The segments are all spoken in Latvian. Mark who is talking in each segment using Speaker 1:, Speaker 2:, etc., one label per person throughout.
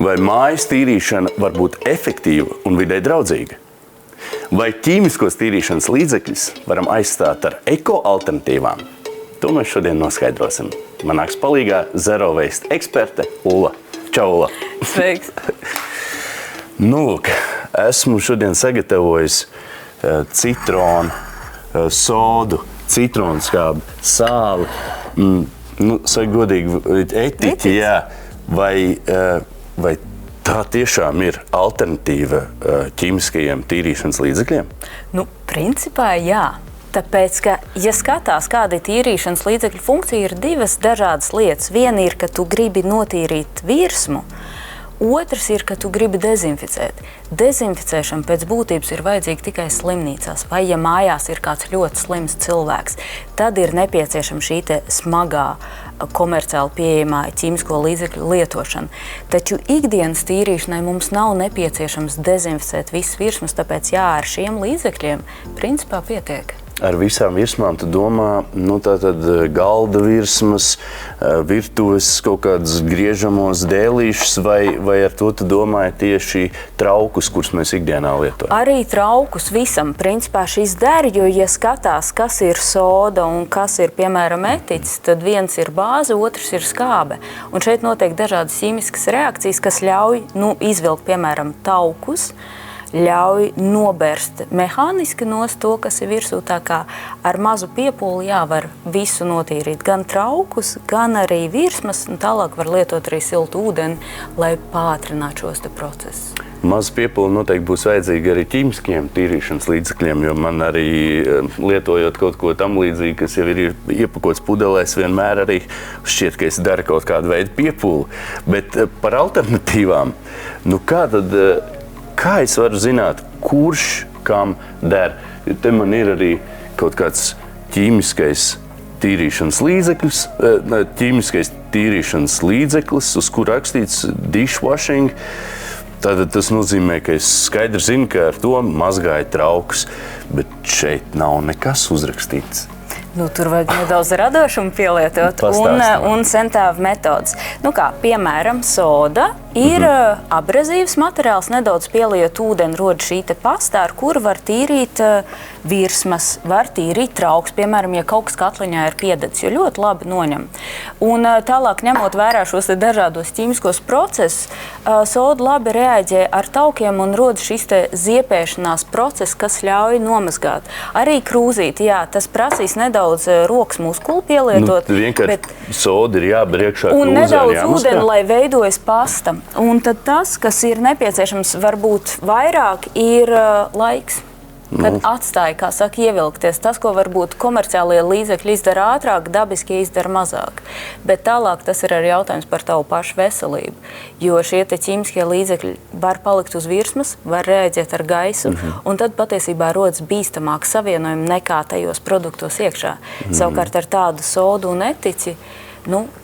Speaker 1: Vai mājas tīrīšana var būt efektīva un vidē draudzīga? Vai ķīmiskos tīrīšanas līdzekļus varam aizstāt ar eko-alternatīvām? To mēs šodien noskaidrosim. Man nāks palīgā Zero Waste eksperte Ulla. Čau, Ulla!
Speaker 2: Sveiks!
Speaker 1: Lūk, esmu šodien sagatavojis citronu, sodu, citronskābi, sāli. Saka godīgi, etiķi, jā. Vai tā tiešām ir alternatīva ķīmiskajiem tīrīšanas līdzekļiem?
Speaker 2: Principā jā. Tāpēc, ka, ja skatās, kāda ir tīrīšanas līdzekļu funkcija, ir divas dažādas lietas. Viena ir, ka tu gribi notīrīt virsmu, otrs ir, ka tu gribi dezinficēt. Dezinficēšana pēc būtības ir vajadzīga tikai slimnīcās, vai ja mājās ir kāds ļoti slims cilvēks, tad ir nepieciešama šī smagā komerciāli pieejamā ķīmisko līdzekļu lietošana. Taču ikdienas tīrīšanai mums nav nepieciešams dezinficēt visas virsmas, tāpēc jā, ar šiem līdzekļiem principā pietiek.
Speaker 1: Ar visām virsmām tu domā, tātad galda virsmas, virtuves kaut kādus griežamos dēlīšus, vai ar to tu domāji tieši traukus, kurus mēs ikdienā lietojam?
Speaker 2: Arī traukus visam, principā šis der, jo, ja skatās, kas ir soda un kas ir, piemēram, etiķis, tad viens ir bāze, otrs ir skābe. Un šeit notiek dažādas ķīmiskas reakcijas, kas ļauj izvilkt, piemēram, taukus, ļauj nobērst mehāniski nost to, kas ir virsū, tā kā ar mazu piepūli var visu notīrīt, gan traukus, gan arī virsmas, un tālāk var lietot arī siltu ūdeni, lai pātrinātu šos procesus.
Speaker 1: Mazu piepūli noteikti būs vajadzīgi arī ķīmiskiem tīrīšanas līdzekļiem, jo man arī lietojot kaut ko tam līdzīgi, kas jau ir iepakots pudelēs, vienmēr arī šķiet, ka es daru kaut kādu veidu piepūli. Bet par alternatīvām, kā es varu zināt, kurš kam der? Jo te man ir arī kaut kāds ķīmiskais tīrīšanas līdzeklis, uz kur rakstīts dishwashing. Tātad tas nozīmē, ka es skaidri zinu, ka ar to mazgāju traukus, bet šeit nav nekas uzrakstīts.
Speaker 2: Tur vajag nedaudz radošumu pielietot un centāvu metodas. Piemēram, soda ir abrazīvs materiāls, nedaudz pieliet ūdeni, rod šī pasta, ar kuru var tīrīt virsmas, var tīrīt trauks, piemēram, ja kaut kas katliņā ir piededzis, jo ļoti labi noņem. Un tālāk, ņemot vērā šos dažādos ķīmiskos procesus, soda labi reaģē ar taukiem un rod šis ziepēšanās process, kas ļauj nomazgāt. Arī krūzīt, tas prasīs nedaudz rokas muskulu pielietot.
Speaker 1: Vienkārši soda ir jāber iekšā krūzē.
Speaker 2: Un nedaudz ūdeni, lai veidojas pasta. Un tad tas, kas ir nepieciešams varbūt vairāk, ir laiks. Kad atstāja, kā saka, ievilkties. Tas, ko varbūt komerciālie līdzekļi izdara ātrāk, dabiskie izdara mazāk. Bet tālāk tas ir arī jautājums par tavu pašu veselību. Jo šie ķīmiskie līdzekļi var palikt uz virsmas, var reaģēt ar gaisu, un tad patiesībā rodas bīstamāk savienojumi nekā tajos produktos iekšā. Savukārt ar tādu sodu un etiķi,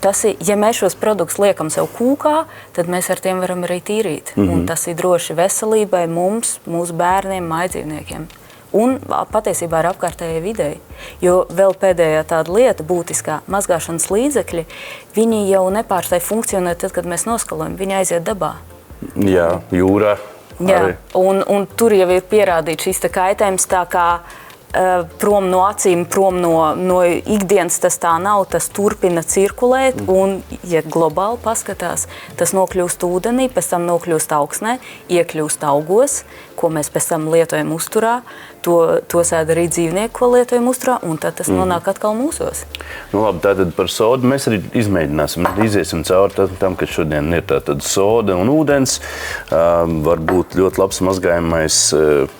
Speaker 2: tas ir, ja mēs šos produktus liekam sev kūkā, tad mēs ar tiem varam arī tīrīt. Un tas ir droši veselībai, mums, mūsu bērniem, mājdzīvniekiem. Un patiesībā ar apkārtējai videi. Jo vēl pēdējā tāda lieta būtiskā, mazgāšanas līdzekļi, viņi jau nepārstāj funkcionēt tad, kad mēs noskalojam, viņi aiziet dabā.
Speaker 1: Jā, jūrā.
Speaker 2: Jā, un tur jau ir pierādīts šis kaitējums, tā kā prom no acīm, prom no ikdienas tas tā nav, tas turpina cirkulēt, un, ja globāli paskatās, tas nokļūst ūdenī, pēc tam nokļūst augsnē, iekļūst augos, ko mēs pēc tam lietojam uzturā, to sēd arī dzīvnieki, ko lietojam uzturā, un tad tas nonāk atkal mūsos.
Speaker 1: Labi, tātad par sodu mēs arī izmēģināsim, iziesim cauri tam, ka šodien ir tātad soda un ūdens, varbūt ļoti labs mazgājamais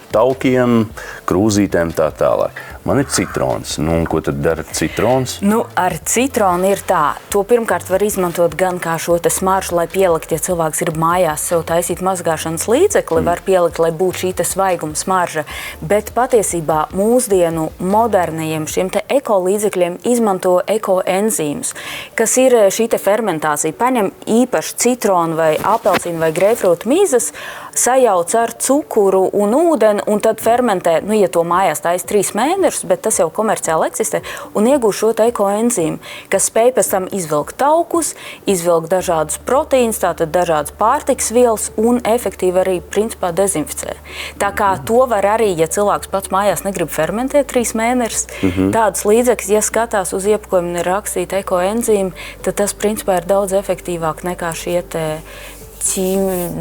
Speaker 1: taukiem, krūzītēm tā tālāk. Man ir citrons. Un ko tad dara citrons?
Speaker 2: Ar citronu ir tā. To pirmkārt var izmantot gan kā šo smaržu, lai pielikt, ja cilvēks ir mājās sev taisīt mazgāšanas līdzekli, var pielikt, lai būtu šī svaiguma smarža. Bet patiesībā mūsdienu modernajiem šiem eko līdzekļiem izmanto ekoenzīmus, kas ir šī fermentācija. Paņem īpaši citronu vai apelsīnu vai greipfrūtu mizas, sajauc ar cukuru un ūdeni un tad fermentē, ja to mājās taisa 3 mēnešus, resursus, bet tas jau komerciāli eksistē, un iegūst šo ekoenzīmu, kas spēj pēc tam izvilkt taukus, izvilkt dažādus proteīnus, tātad dažādas pārtikas vielas un efektīvi arī principā dezinficē. Tā kā to var arī, ja cilvēks pats mājās negrib fermentēt 3 mēnešus, tādas līdzekļus, ja skatās uz iepakojumu un ir rakstīta ekoenzīmi, tad tas principā ir daudz efektīvāk nekā šie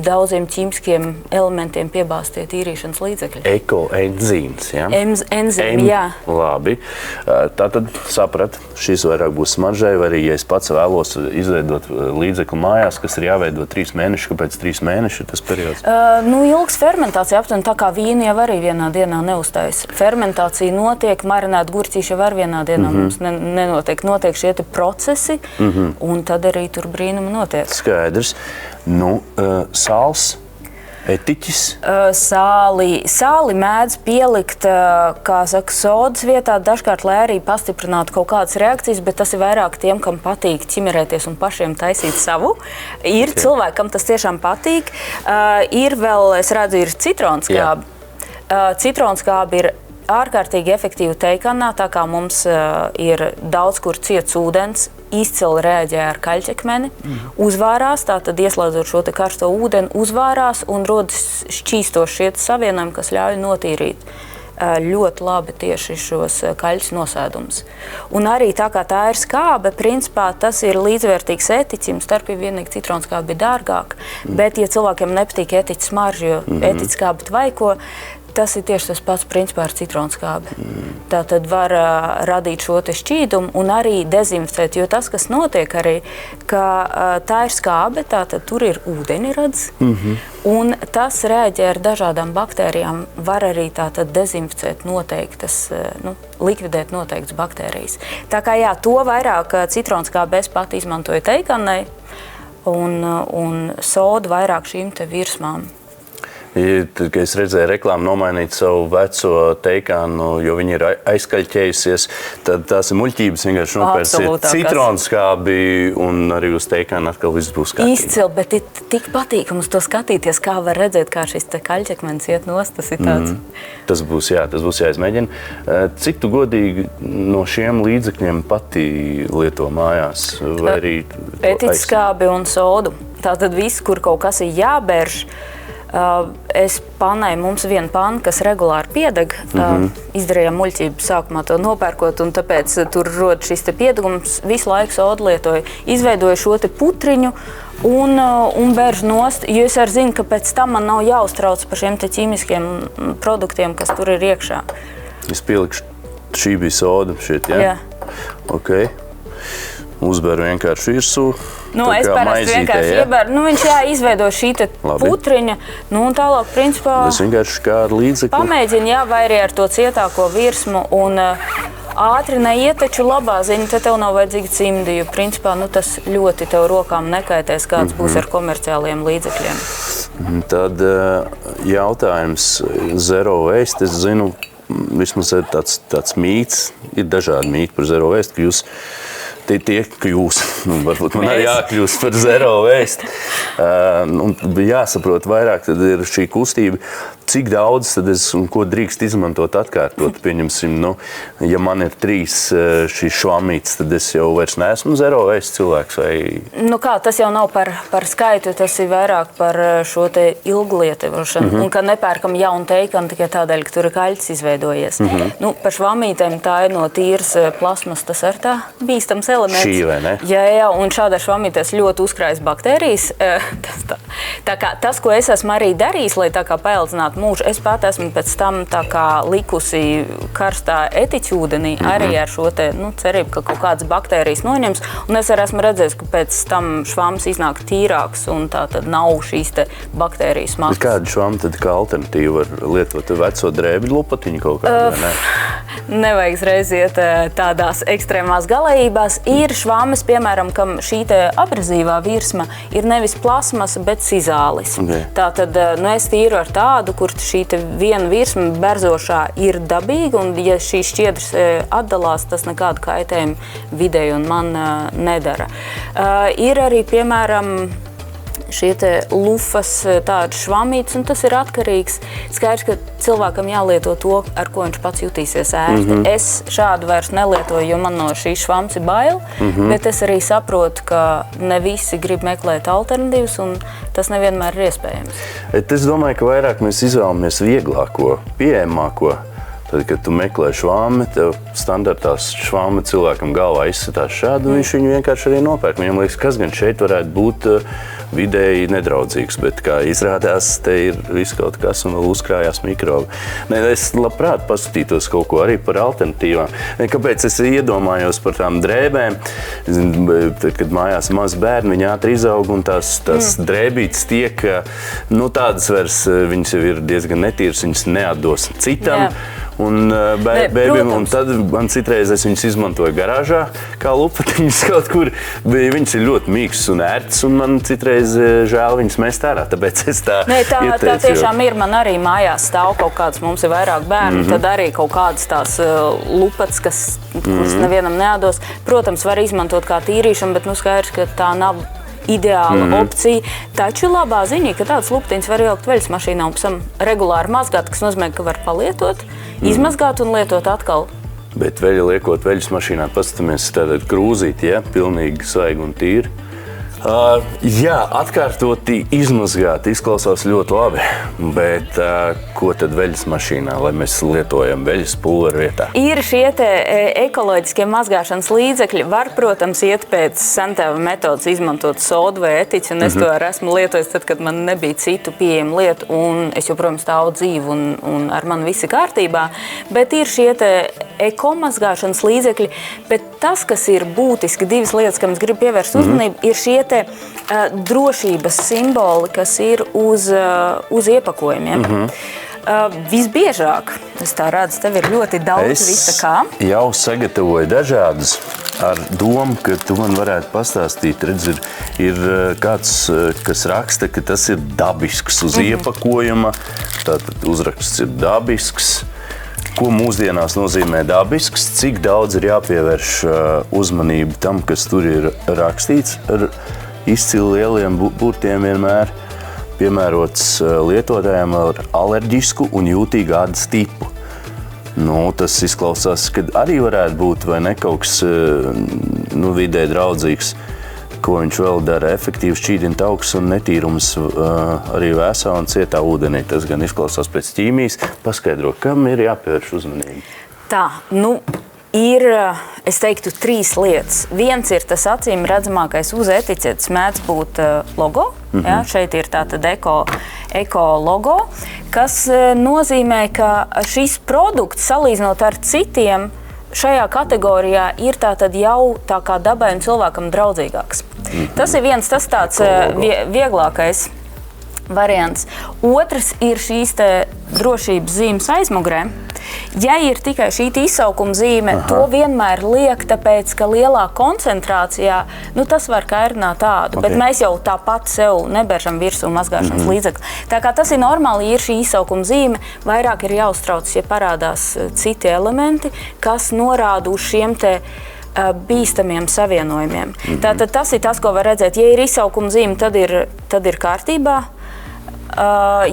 Speaker 2: daudziem ķīmiskiem elementiem piebāztie tīrīšanas līdzekļi.
Speaker 1: Ekoenzīms, ja?
Speaker 2: Enzīmi, jā.
Speaker 1: Labi. Tātad saprat, šis vairāk būs smaržai, vai arī, ja es pats vēlos izveidot līdzekli mājās, kas ir jāveido 3 mēneši, kāpēc 3 mēneši ir tas periods?
Speaker 2: Ilgs fermentācija aptuveni, tā kā vīnu jau arī vienā dienā neuztais. Fermentācija notiek, marinēt gurķīši jau var vienā dienā mums nenotiek. Notiek šie procesi, un tad arī tur brīnumi notiek.
Speaker 1: Skaidrs. Sāls, etiķis?
Speaker 2: Sāli mēdz pielikt, kā saka, sodas vietā, dažkārt, lai arī pastiprinātu kaut kādas reakcijas, bet tas ir vairāk tiem, kam patīk ķimerēties un pašiem taisīt savu. Ir cilvēkam tas tiešām patīk. Ir vēl, es redzu, ir citronskābi. Citronskābi ir ārkārtīgi efektīvi teikanā, tā kā mums ir daudz kur ciets ūdens, izcili reaģē ar kaļķekmeni, uzvārās, tātad ieslēdzot šo karsto ūdeni, uzvārās un rodas šķīstoši šie savienojumi, kas ļauj notīrīt ļoti labi tieši šos kaļķus nosēdumus. Un arī tā kā tā ir skābe, principā tas ir līdzvērtīgs etiķim, starpība vienīgi citronskābe ir dārgāk, bet ja cilvēkiem nepatīk etiķa smarža, jo etiķa skābe tvaiko, tas ir tieši tas pats principā ar citronskābi. Tā tad var radīt šo šķīdumu un arī dezinficēt, jo tas, kas notiek arī, ka tā ir skābe, tātad tur ir ūdeni radz, un tas reaģē ar dažādām baktērijām, var arī tātad dezinficēt noteiktas, likvidēt noteiktas baktērijas. Tā kā jā, to vairāk citronskābi es pat izmantoju teikanai un sodu vairāk šīm te virsmām.
Speaker 1: Tad, kad es redzēju reklāmu nomainīt savu veco teikānu, jo viņi ir aizkaļķējusies, tad tās ir muļķības vienkārši nopērsiet citronskābi un arī uz teikānu atkal viss būs kārtībā.
Speaker 2: Izcili, bet ir tik patīkams to skatīties, kā var redzēt, kā šis te kaļķekmenis iet nost, tas ir tāds.
Speaker 1: Tas būs jāizmēģina. Cik tu godīgi no šiem līdzekļiem pati lieto mājās? Vai arī
Speaker 2: etiķskābi un sodu. Tātad viss, kur kaut kas ir jābērž, es pannai, mums viena panna, kas regulāri piedeg, izdarījām muļķību sākumā to nopērkot, un tāpēc tur rod šis te piedegums, visu laiku sodu lietoju, izveidoju šo te putriņu un bērž nost, jo es arī zinu, ka pēc tam man nav jāuztrauc par šiem te ķīmiskiem produktiem, kas tur ir iekšā.
Speaker 1: Es pielikšu, šī bija soda šeit, ja?
Speaker 2: Jā.
Speaker 1: Ok. Uzbēru vienkārši virsū.
Speaker 2: Es parasti vienkārši iebēru. Viņš izveido šī putriņa. Un tālāk, principā,
Speaker 1: es vienkārši kā ar līdzekli.
Speaker 2: Pamēģinu, vai arī ar to cietāko virsmu. Un ātri neiet, taču labā ziņa, te tev nav vajadzīga cimdi, jo principā tas ļoti tev rokām nekaitēs, kāds būs ar komerciāliem līdzekļiem.
Speaker 1: Tad jautājums zero waste. Es zinu, vismaz ir tāds mīts, ir dažādi mīti par zero waste, ka jūs varbūt man arī jākļūst par zero waste. Un jāsaprot vairāk, tad ir šī kustība, cik daudz tad es un ko drīkst izmantot atkārtot. Pieņemsim, ja man ir 3 šīs švamītes, tad es jau vairs neesmu zero waste cilvēks. Vai...
Speaker 2: Tas jau nav par skaitu, tas ir vairāk par šo te ilglietošanu. Un ka nepērkam jaunu teikanu tikai tādēļ, ka tur ir kaļķis izveidojies. Par švamītēm tā ir no tīras plasmas, tas ir tā bīstams elements.
Speaker 1: Šī, vai ne?
Speaker 2: Jā, un šādā švamītēs ļoti uzkrājas baktērijas. Tā kā tas, ko es esmu arī darījis, lai tā kā paildzinātu mūžu, es pat esmu pēc tam tā kā likusi karstā etiķu ūdenī, arī ar šo te, cerību, ka kaut kādas baktērijas noņems. Un es arī esmu redzējis, ka pēc tam švams iznāk tīrāks un tā tad nav šīs te baktērijas masas.
Speaker 1: Kādu švamu tad kā alternatīvu var lietot? Veco drēbļu lupatiņu kaut kādu, vai ne?
Speaker 2: Nevajag reiz iet tādās ekstrēmās galējībās. Ir švāmes, piemēram, kam šī te abrazīvā virsma ir nevis plasmasa, bet sizālis.
Speaker 1: Okay.
Speaker 2: Tātad, es tīru ar tādu, kur šī te viena virsma berzošā ir dabīga, un ja šīs šķiedras atdalās, tas nekādu kaitējumu videi un man nedara. Ir arī, piemēram, šie te lufas, tādas švamītes, un tas ir atkarīgs. Skaidrs, ka cilvēkam jālieto to, ar ko viņš pats jutīsies ērti. Es šādu vairs nelietoju, jo man no šīs švamts ir bail, bet es arī saprotu, ka ne visi grib meklēt alternatīvas, un tas nevienmēr ir iespējams.
Speaker 1: Es domāju, ka vairāk mēs izvēlamies vieglāko, pieejamāko. Tad, kad tu meklē švāmi, tev standartās švāmi cilvēkam galvā izsitās šādu, viņš viņu vienkārši arī nopērk. Viņam liekas, kas gan šeit varētu būt vidēji nedraudzīgs, bet kā izrādās, te ir viss kaut kas un vēl uzkrājās mikrobi. Es labprāt paskatītos kaut ko arī par alternatīvām. Kāpēc es iedomājos par tām drēbēm? Tad, kad mājās maz bērni, viņi ātri izaug un tās drēbītes tiek, tādas vairs, viņas jau ir diezgan netīras, viņas neatdos citam. Un bēbiem, un tad man citreiz es viņus izmantoju garāžā, kā lupatiņas kaut kur. Viņas ir ļoti mīkstas un ērtas, un man citreiz žēl viņas mest ārā, tāpēc es tā ieteicu.
Speaker 2: Tā tiešām ir, man arī mājās stāv kaut kāds, mums ir vairāk bērni, tad arī kaut kādas tās lupats, kuras nevienam neādos. Protams, var izmantot kā tīrīšanu, bet skaidrs, ka tā nav ideāla opcija. Taču labā ziņa, ka tādas lupatiņas var ielikt veļas mašīnā un pēc tam regulāri mazgāt, kas nozīmē, ka var palietot, izmazgāt un lietot atkal.
Speaker 1: Bet veļa liekot veļas mašīnā, paskatāmies tātad krūzīti, pilnīgi svaigi un tīri. Jā, atkārtoti izmazgāt izklausās ļoti labi, bet ko tad veļas mašīnā, lai mēs lietojam veļas pulveru vietā?
Speaker 2: Ir šie te ekoloģiskie mazgāšanas līdzekļi. Var, protams, iet pēc sentēva metodas izmantot sodu vai etiķi, un es to arī esmu lietojis tad, kad man nebija citu pieejamu lietu, un es joprojām stāvu dzīvu, un ar mani viss ir kārtībā. Bet ir šie te ekomazgāšanas līdzekļi, bet tas, kas ir būtiski, divas lietas, kam es gribu pievērst uzmanību, ir šie te drošības simboli, kas ir uz iepakojumiem. Visbiežāk, es tā redzu, tev ir ļoti daudz visa kā.
Speaker 1: Es jau sagatavoju dažādus ar domu, ka tu man varētu pastāstīt. Redz, ir kāds, kas raksta, ka tas ir dabisks uz iepakojuma, tātad uzraksts ir dabisks. Ko mūsdienās nozīmē dabisks, cik daudz ir jāpievērš uzmanību tam, kas tur ir rakstīts ar izcili lieliem burtiem vienmēr, piemērots lietotājiem ar alerģisku un jūtīgu ādas tipu. Tas izklausās, ka arī varētu būt vai ne kaut kas vidē draudzīgs, ko viņš vēl dara efektīvi šķīdina taukus un netīrums arī vēsā un cietā ūdenī. Tas gan izklausās pēc ķīmijas. Paskaidro, kam ir jāpievērš uzmanību?
Speaker 2: Tā, ir, es teiktu, 3 lietas. Viens ir tas acīm redzamākais uz etiķetes mēdz būt logo. Ja, šeit ir tātad eko logo, kas nozīmē, ka šis produkts, salīdzinot ar citiem, šajā kategorijā ir tātad jau tā kā dabai un cilvēkam draudzīgāks. Tas ir viens, tas tāds vieglākais variants. Otrs ir šīs te drošības zīmes aizmugurē. Ja ir tikai šī izsaukuma zīme, to vienmēr liek, tāpēc, ka lielā koncentrācijā, tas var kairināt ādu, bet mēs jau tāpat sev nebēržam virsū mazgāšanas līdzekli. Tā kā tas ir normāli, ir šī izsaukuma zīme, vairāk ir jāuztrauc, ja parādās citi elementi, kas norāda uz šiem te bīstamiem savienojumiem. Tātad tas ir tas, ko var redzēt. Ja ir izsaukuma zīme, tad ir kārtībā.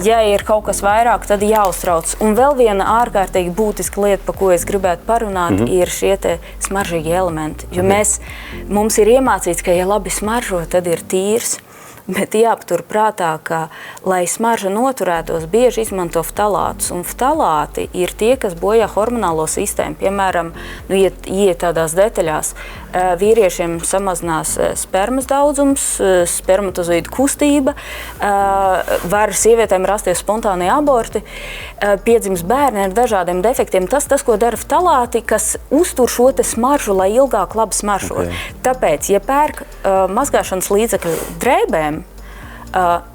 Speaker 2: Ja ir kaut kas vairāk, tad jāuztrauc. Un vēl viena ārkārtīgi būtiska lieta, par ko es gribētu parunāt, ir šie te smaržīgi elementi. Jo mums ir iemācīts, ka ja labi smaržo, tad ir tīrs. Bet jāpatur prātā, ka, lai smarža noturētos, bieži izmanto ftalātus. Un ftalāti ir tie, kas bojā hormonālo sistēmu. Piemēram, iet tādās detaļās, vīriešiem samazinās spermas daudzums, spermatozoīdu kustība, var sievietēm rasties spontānie aborti, piedzims bērni ar dažādiem defektiem. Tas, ko dara ftalāti, kas uztur šo te smaržu, lai ilgāk labi smaržo. Tāpēc, ja pērk mazgāšanas līdzekļu drēbēm,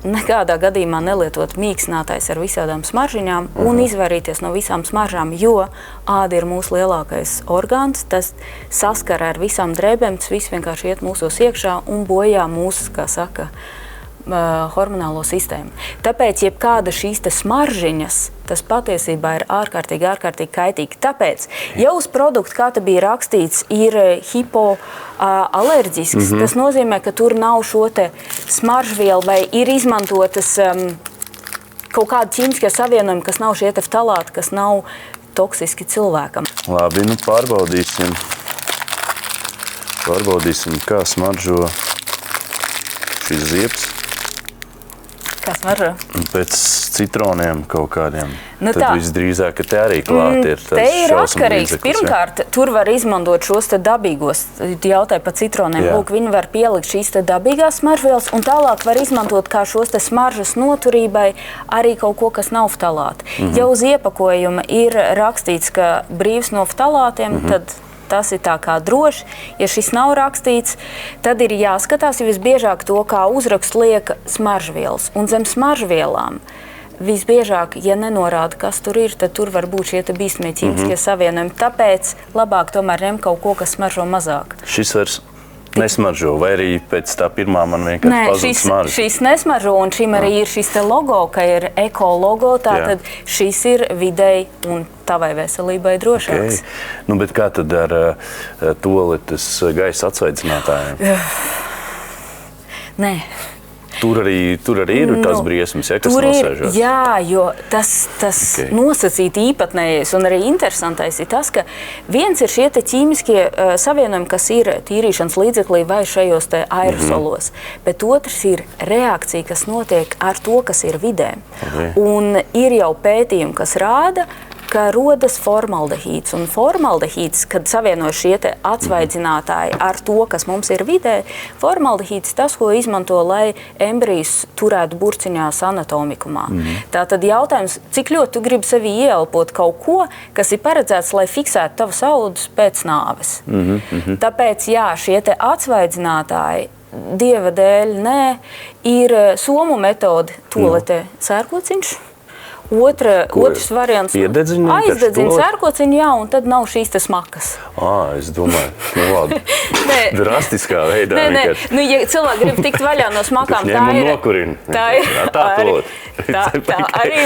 Speaker 2: nekādā gadījumā nelietot mīkstinātājs ar visādām smaržiņām un izvairīties no visām smaržām, jo āda ir mūsu lielākais orgāns, tas saskara ar visām drēbēm, tas viss vienkārši iet mūsos iekšā un bojā mūsu, kā saka, hormonālo sistēmu. Tāpēc jebkāda šīs smaržiņas, tas patiesībā ir ārkārtīgi kaitīgi. Tāpēc, ja uz produktu, kā te bija rakstīts, ir hipoalerģisks, tas nozīmē, ka tur nav šo te smaržvielu vai ir izmantotas kaut kādi ķīmiskie savienojumi, kas nav šie te ftalāti, kas nav toksiski cilvēkam.
Speaker 1: Labi, nu pārbaudīsim. Pārbaudīsim, kā smaržo šis ziepes.
Speaker 2: Kā smaržo?
Speaker 1: Pēc citroniem kaut kādiem.
Speaker 2: Nu
Speaker 1: tad visdrīzāk, ka te arī klāt ir tas
Speaker 2: te ir atkarīgs.
Speaker 1: līdzeklis.
Speaker 2: Pirmkārt, tur var izmantot šos te dabīgos, jautāju par citroniem.
Speaker 1: Jā.
Speaker 2: Lūk, viņi var pielikt šīs te dabīgās smaržvielas un tālāk var izmantot kā šos te smaržas noturībai arī kaut ko, kas nav ftalāti. Ja uz iepakojuma ir rakstīts, ka brīvs no ftalātiem, tad tas ir tā kā droši. Ja šis nav rakstīts, tad ir jāskatās, jo visbiežāk to kā uzrakstu liek smaržvielas. Un zem smaržvielām visbiežāk, ja nenorāda, kas tur ir, tad tur var būt šie te bīstamie ķīmiskie savienojumi. Tāpēc labāk tomēr ņemt kaut ko, kas smaržo mazāk.
Speaker 1: Šis vairs nesmaržo, vai arī pēc tā pirmā man vienkārši pazūd smarža?
Speaker 2: Šis nesmaržo, un šim arī ir šis te logo, ka ir eko logo, tātad šis ir videi un tavai veselībai drošāks.
Speaker 1: Okay. Nu, bet kā tad ar toaletes gaisa atsvaidzinātājiem?
Speaker 2: Nē.
Speaker 1: Tur arī ir tās briesmas, kas nosēžās?
Speaker 2: Jā, jo tas nosacīti īpatnējais un arī interesantais ir tas, ka viens ir šie te ķīmiskie savienojumi, kas ir tīrīšanas līdzeklī vai šajos te aerosolos, bet otrs ir reakcija, kas notiek ar to, kas ir vidē.
Speaker 1: Okay.
Speaker 2: Un ir jau pētījumi, kas rāda, ka rodas formaldehīds. Un formaldehīds, kad savienojas šie te atsvaidzinātāji ar to, kas mums ir vidē, formaldehīds tas, ko izmanto, lai embrijus turētu burciņās anatomikumā. Tātad jautājums, cik ļoti tu gribi sevi ieelpot kaut ko, kas ir paredzēts, lai fiksētu tavas audus pēc nāves. Tāpēc, jā, šie te atsvaidzinātāji Dieva dēļ, nē, ir somu metode tolete sērkociņš. Otrs variants aizdedzina sērkociņu, jā, un tad nav šīs te smakas.
Speaker 1: Es domāju, nu labi. Drastiskā veidā.
Speaker 2: Nē. Nu, ja cilvēki grib tikt vaļā no smakām, tā arī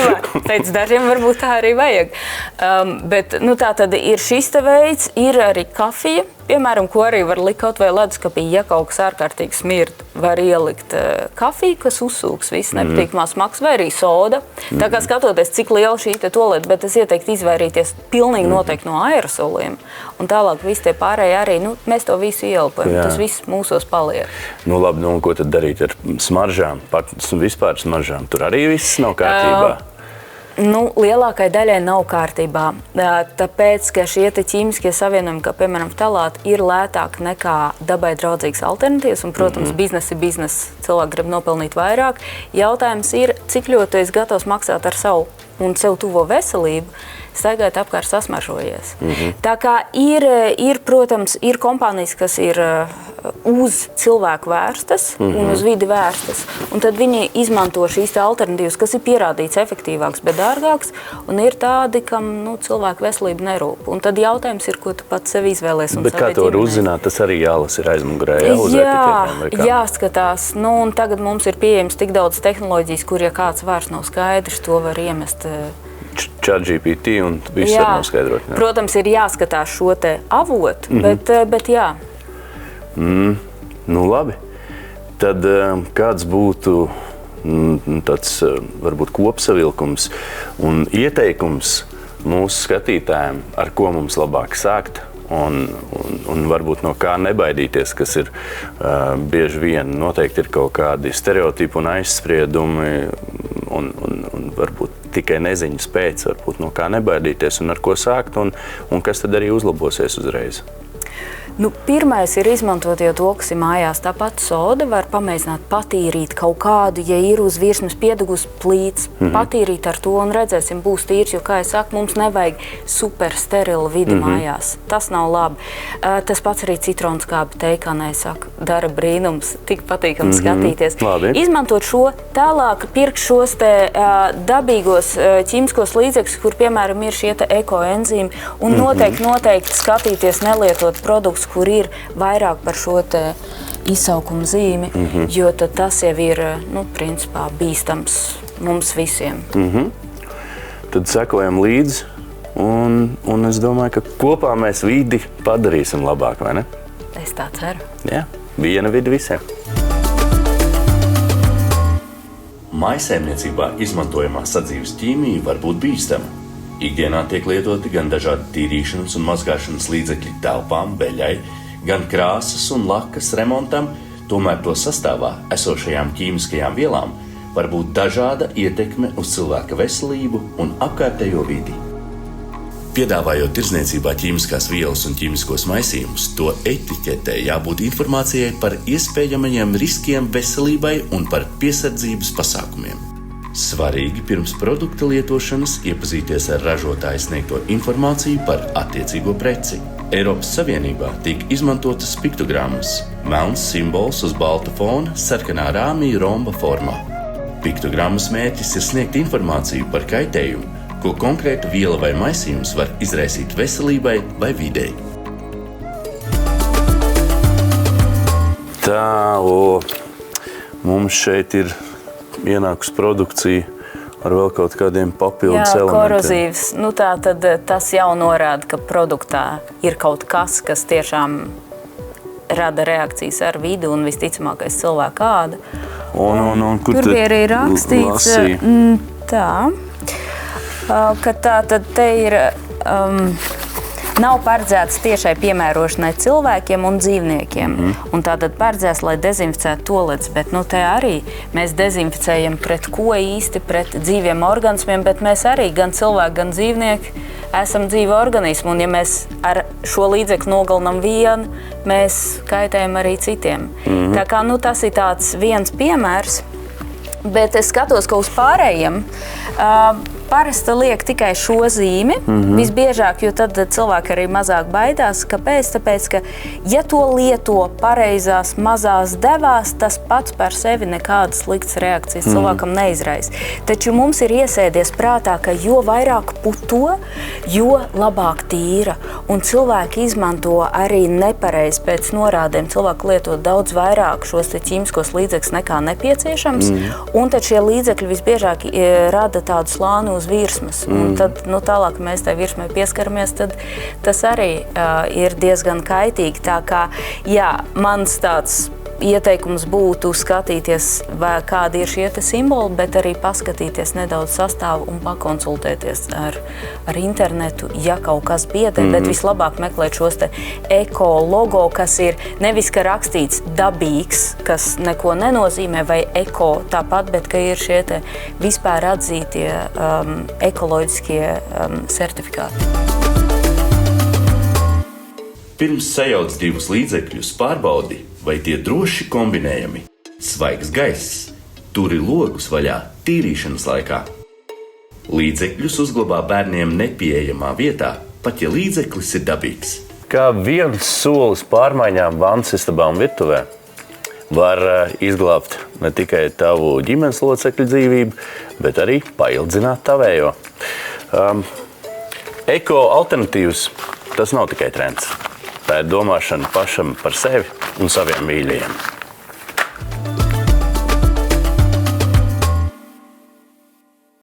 Speaker 2: var. Pēc dažiem varbūt tā arī vajag. Bet nu, tā tad ir šis te veids, ir arī kafija, piemēram, ko arī var likt kaut vai leduskapī, ja kaut kas ārkārtīgi smird, var ielikt kafiju, kas uzsūks viss nepatīkamās smakas, vai arī soda. Tā kā skatoties, cik liela šī te tolete, bet es ieteiktu izvairīties pilnīgi noteikti no aerosoliem. Un tālāk visi tie pārējie arī, nu, mēs to visu ieelpojam, tas viss mūsos paliek. Nu,
Speaker 1: labi, nu, un ko tad darīt ar smaržām, vispār smaržām? Tur arī viss nav kārtībā?
Speaker 2: Nu, lielākai daļai nav kārtībā, tāpēc, ka šie te ķīmiskie savienojumi, kā piemēram ftalāti, ir lētāki nekā dabai draudzīgas alternatīvas, un, protams, biznesa ir biznesa, cilvēki grib nopelnīt vairāk. Jautājums ir, cik ļoti esi gatavs maksāt ar savu un sev tuvo veselību, staigāt apkārt sasmaržojies. Tā kā ir, protams, ir kompānijas, kas ir uz cilvēku vērstas un uz vidi vērstas, un tad viņi izmanto šīs te alternatīvas, kas ir pierādīts efektīvāks, bet dārgāks, un ir tādi, kam cilvēku veselība nerūp. Un tad jautājums ir, ko tu pats sev izvēlies.
Speaker 1: Bet kā to var uzzināt, tas arī jālas ir aizmugurē, uz
Speaker 2: etiķetēm? Jāskatās. Nu, un tagad mums ir pieejams tik daudz tehnoloģijas, kur, ja kāds vairs nav skaidrs, to var iemest
Speaker 1: ChatGPT un viss var noskaidrot. Jā.
Speaker 2: Protams, ir jāskatās šo te avotu, bet jā.
Speaker 1: Nu labi. Tad kāds būtu tāds varbūt kopsavilkums un ieteikums mūsu skatītājiem, ar ko mums labāk sākt un varbūt no kā nebaidīties, kas ir bieži vien noteikti ir kaut kādi stereotipi un aizspriedumi un varbūt tikai neziņas pēc, varbūt no kā nebaidīties un ar ko sākt un kas tad arī uzlabosies uzreiz.
Speaker 2: Nu, pirmais ir izmantot jau to, kas ir mājās. Tāpat soda var pamēģināt patīrīt kaut kādu, ja ir uz virsmas piedegus plīts, patīrīt ar to un redzēsim, būs tīrs, jo, kā es saku, mums nevajag super sterilu vidi mājās. Tas nav labi. Tas pats arī citronskābi teikānē, saku, dara brīnums, tik patīkami skatīties.
Speaker 1: Labi.
Speaker 2: Izmantot šo, tālāk pirkt šos te dabīgos ķīmiskos līdzekļus, kur, piemēram, ir šie te ekoenzīmi, un noteikti skatīties nelietot produktus, kur ir vairāk par šo te izsaukuma zīmi, jo tad tas jau ir, principā bīstams mums visiem.
Speaker 1: Tad sekojam līdzi, un es domāju, ka kopā mēs vidi padarīsim labāk, vai ne?
Speaker 2: Es tā ceru.
Speaker 1: Jā, viena vidi visiem.
Speaker 3: Mājsaimniecībā izmantojamā sadzīves ķīmija var būt bīstama. Ikdienā tiek lietoti gan dažādi tīrīšanas un mazgāšanas līdzekļi telpām, beļai, gan krāsas un lakas remontam, tomēr to sastāvā esošajām ķīmiskajām vielām var būt dažāda ietekme uz cilvēka veselību un apkārtējo vidi. Piedāvājot tirdzniecībā ķīmiskās vielas un ķīmiskos maisījumus, to etiķetē jābūt informācijai par iespējamajiem riskiem veselībai un par piesardzības pasākumiem. Svarīgi pirms produkta lietošanas iepazīties ar ražotāja sniegto informāciju par attiecīgo preci. Eiropas Savienībā tiek izmantotas piktogrammas, melns simbols uz balta fona sarkanā rāmī romba formā. Piktogrammas mērķis ir sniegt informāciju par kaitējumu, ko konkrēta viela vai maisījums var izraisīt veselībai vai videi.
Speaker 1: Mums šeit ir ienākusi produkcija ar vēl kaut kādiem papildus elementiem.
Speaker 2: Korozīvs. Tā tad tas jau norāda, ka produktā ir kaut kas, kas tiešām rada reakcijas ar vidi un visticamākais cilvēku ādu.
Speaker 1: Kur
Speaker 2: bija arī rakstīts ka tā tad te ir nav paredzēts tiešai piemērošanai cilvēkiem un dzīvniekiem. Un tātad paredzēts, lai dezinficētu toaletes, bet te arī mēs dezinficējam pret ko īsti, pret dzīviem organismiem, bet mēs arī gan cilvēki, gan dzīvnieki esam dzīvi organismi. Un ja mēs ar šo līdzekli nogalinam vienu, mēs kaitējam arī citiem. Tā kā tas ir tāds viens piemērs, bet es skatos, ka uz pārējiem parasti liek tikai šo zīmi, visbiežāk, jo tad cilvēki arī mazāk baidās. Kāpēc? Tāpēc, ka ja to lieto pareizās mazās devās, tas pats par sevi nekādas sliktas reakcijas cilvēkam neizraisa. Taču mums ir iesēdies prātā, ka jo vairāk puto, jo labāk tīra. Un cilvēki izmanto arī nepareizi pēc norādēm. Cilvēki lieto daudz vairāk šos ķīmiskos līdzekļus nekā nepieciešams, un tad šie līdzekļi visbiežāk rada tādu slānu uz virsmas. Un tad, tālāk mēs tai virsmai pieskaramies, tad tas arī ir diezgan kaitīgi. Tā kā, mans tāds ieteikums būtu skatīties, kādi ir šie simboli, bet arī paskatīties nedaudz sastāvu un pakonsultēties ar internetu, ja kaut kas biedē, bet vislabāk meklēt šos eko logo, kas ir nevis, ka rakstīts dabīgs, kas neko nenozīmē, vai eko tāpat, bet ka ir šie vispār atzītie ekoloģiskie certifikāti.
Speaker 3: Pirms sajauc divus līdzekļus, pārbaudi, vai tie droši kombinējami. Svaigs gaiss, turi logus vaļā tīrīšanas laikā. Līdzekļus uzglabā bērniem nepieejamā vietā, pat ja līdzeklis ir dabīgs.
Speaker 1: Kā viens solis pārmaiņām vanasistabā un virtuvē var izglābt ne tikai tavu ģimenes locekļu dzīvību, bet arī paildzināt tavējo. Eko alternatīvas tas nav tikai trends. Tā ir domāšana pašam par sevi un saviem mīļajiem.